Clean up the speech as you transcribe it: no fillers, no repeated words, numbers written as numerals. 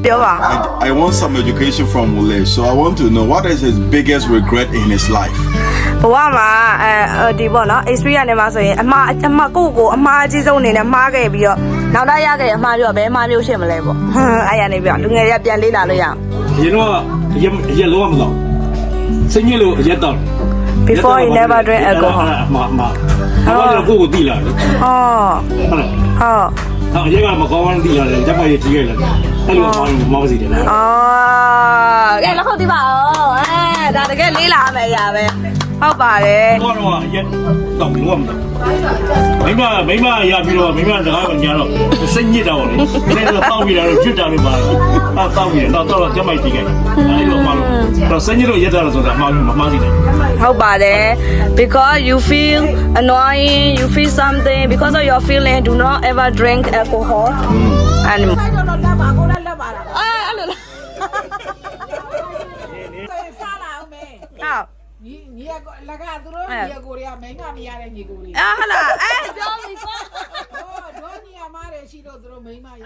I want some education from Wole, so I want to know what is his biggest regret in his life. ဘဝမှာဒီပေါ့နော် experience နဲ့မှာဆိုရင်အမကိုအမှားအကြီးဆုံးအနေနဲ့မှားခဲ့ပြီးတော့နောက်တော့ရခဲ့အမှားပြောဘယ်မှားမျိုးဖြစ်မလဲပေါ့အဲ့ရနေပြလူငယ်တွေကပြန်လေးလာလို့ရအောင် You know အရက်လုံးမတော့စိတ်ညစ်လို့အရက်တော့ before he never drink alcohol ဘာလို့ကိုတိလာလဲဟုတ်အရက်ကမကောင်းတိလာတယ်တက်ပါရေးကြီးခဲ့တယ်အဲ့လိုမောင်းစီတယ်လားကဲလောက်ဒီပါဦးဒါတကယ်လေးလာမယ်ရပဲဟုတ်ပါတယ်တော့ရက်တော့လုံးဝမတော့မိမရပြီးတော့မိမစကားကိုညာတော့စိတ်ညစ်တာပေါ့လေစိတ်တော့တောက်ပြီးတာတော့ကျွတ်တာလို့ပါတောက်ပြီးတော့ကျမိုက်ကြီးခဲ့အဲ့လိုမှတော့စိတ်ညစ်လို့ရက်တာလို့ဆိုတာမမှားစီတယ်ဟုတ်ပါတယ် because you feel annoying you feel something because of your feeling do not ever drink alcohol and အဲ့လိုညီကလကသူတို့ညီကိုတွေကမိန်းမမရတဲ့ညီကိုတွေဟာလားပြောပြီကွာတို့ညီအမားတွေရှိလို့သူတို့မိန်းမရ